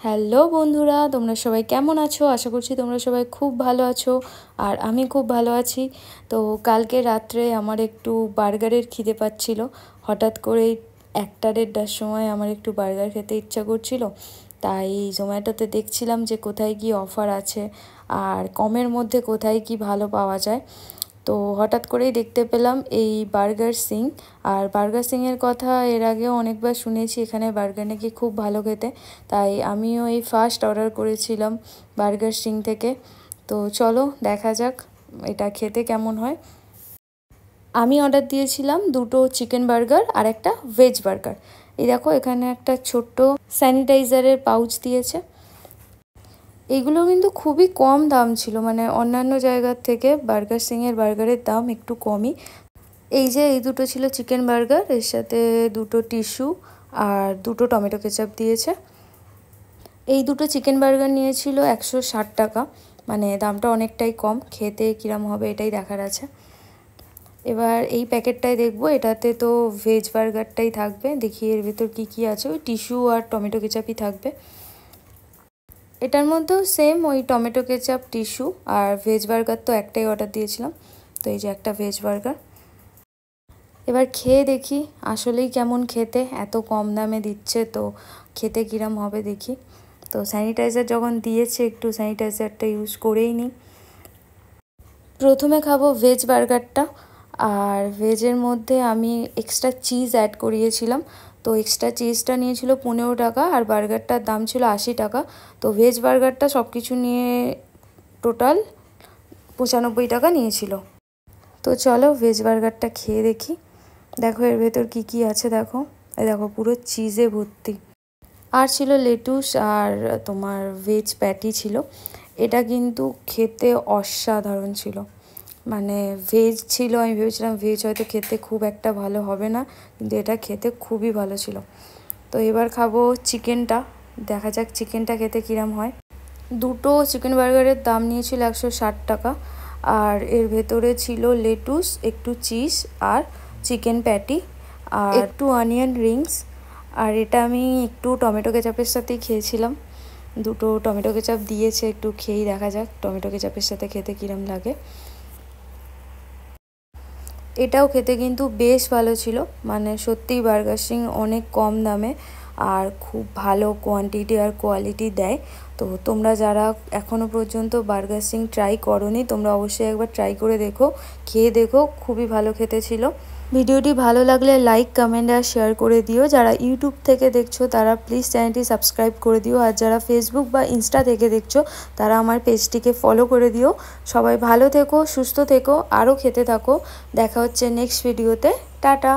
Hello বন্ধুরা, তোমরা সবাই কেমন আছো? আশা করছি তোমরা সবাই খুব ভালো আছো আর আমি খুব ভালো আছি। তো কালকে রাত্রে আমার একটু বার্গারের খিদে পাচ্ছিল। হঠাৎ করেই 1টা-1.5টার সময় আমার একটু বার্গার খেতে ইচ্ছা করছিল। তাই জোম্যাটোতে দেখছিলাম যে কোথায় কি অফার আছে আর কমের মধ্যে কোথায় কি ভালো পাওয়া যায়। তো হঠাৎ করেই দেখতে পেলাম এই বার্গার সিং। আর বার্গার সিংয়ের কথা এর আগেও অনেকবার শুনেছি, এখানে বার্গার নাকি খুব ভালো খেতে। তাই আমিও এই ফার্স্ট অর্ডার করেছিলাম বার্গার সিং থেকে। তো চলো দেখা যাক এটা খেতে কেমন হয়। আমি অর্ডার দিয়েছিলাম 2টো চিকেন বার্গার আর একটা ভেজ বার্গার। এই দেখো এখানে একটা ছোট্ট স্যানিটাইজারের পাউচ দিয়েছে। এইগুলো কিন্তু খুবই কম দাম ছিল, মানে অন্যান্য জায়গার থেকে বার্গার সিংয়ের বার্গারের দাম একটু কমই। এই যে এই দুটো ছিল চিকেন বার্গার, এর সাথে 2টো টিস্যু আর 2টো টমেটো কেচাপ দিয়েছে। এই দুটো চিকেন বার্গার নিয়েছিল 160 টাকা, মানে দামটা অনেকটাই কম। খেতে কিরম হবে এটাই দেখার আছে। এবার এই প্যাকেটটাই দেখবো, এটাতে তো ভেজ বার্গারটাই থাকবে। দেখি এর ভেতর কি কি আছে। ওই টিস্যু আর টমেটো কেচাপই থাকবে। এটার মধ্যেও সেম ওই টমেটো কেচাপ, টিস্যু আর ভেজ বার্গার তো একটাই অর্ডার দিয়েছিলাম। তো এই যে একটা ভেজ বার্গার। এবার খেয়ে দেখি আসলেই কেমন খেতে, এত কম দামে দিচ্ছে তো খেতে কিরম হবে দেখি। তো স্যানিটাইজার যখন দিয়েছে একটু স্যানিটাইজারটা ইউজ করেই নিই। প্রথমে খাবো ভেজ বার্গারটা। আর ভেজের মধ্যে আমি এক্সট্রা চিজ অ্যাড করিয়েছিলাম। তো এক্সট্রা চিজটা নিয়েছিল 15 টাকা আর বার্গারটার দাম ছিল 80 টাকা। তো ভেজ বার্গারটা সব কিছু নিয়ে টোটাল 95 টাকা নিয়েছিল। তো চলো ভেজ বার্গারটা খেয়ে দেখি। দেখো এর ভেতর কি কি আছে দেখো। এই দেখো পুরো চিজে ভর্তি। আর ছিল লেটুস আর তোমার ভেজ প্যাটি ছিল। এটা কিন্তু খেতে অসাধারণ ছিল। মানে ভেজ ছিল, আমি ভেবেছিলাম ভেজ হয়তো খেতে খুব একটা ভালো হবে না, কিন্তু এটা খেতে খুবই ভালো ছিল। তো এবার খাবো চিকেনটা, দেখা যাক চিকেনটা খেতে কিরম হয়। 2টো চিকেন বার্গারের দাম নিয়েছিল 160 টাকা। আর এর ভেতরে ছিল লেটুস, একটু চিজ আর চিকেন প্যাটি আর একটু অনিয়ন রিংস। আর এটা আমি একটু টমেটো কেচাপের সাথেই খেয়েছিলাম। 2টো টমেটো কেচাপ দিয়েছে, একটু খেয়েই দেখা যাক টমেটো কেচাপের সাথে খেতে কিরম লাগে। এটাও খেতে কিন্তু বেশ ভালো ছিল, মানে সত্যিই বার্গার সিং অনেক কম দামে আর খুব ভালো কোয়ান্টিটি আর কোয়ালিটি দেয়। তো তোমরা যারা এখনও পর্যন্ত বার্গার সিং ট্রাই করোনি, তোমরা অবশ্যই একবার ট্রাই করে দেখো, খেয়ে দেখো, খুবই ভালো খেতে ছিল। ভিডিওটি ভালো লাগলে লাইক, কমেন্ট আর শেয়ার করে দিও। যারা ইউটিউব থেকে দেখছো তারা প্লিজ চ্যানেলটি সাবস্ক্রাইব করে দিও। আর যারা ফেসবুক বা ইনস্টা থেকে দেখছো তারা আমার পেজটিকে ফলো করে দিও। সবাই ভালো থেকো, সুস্থ থেকো, আরও খেতে থাকো। দেখা হচ্ছে নেক্সট ভিডিওতে। টাটা।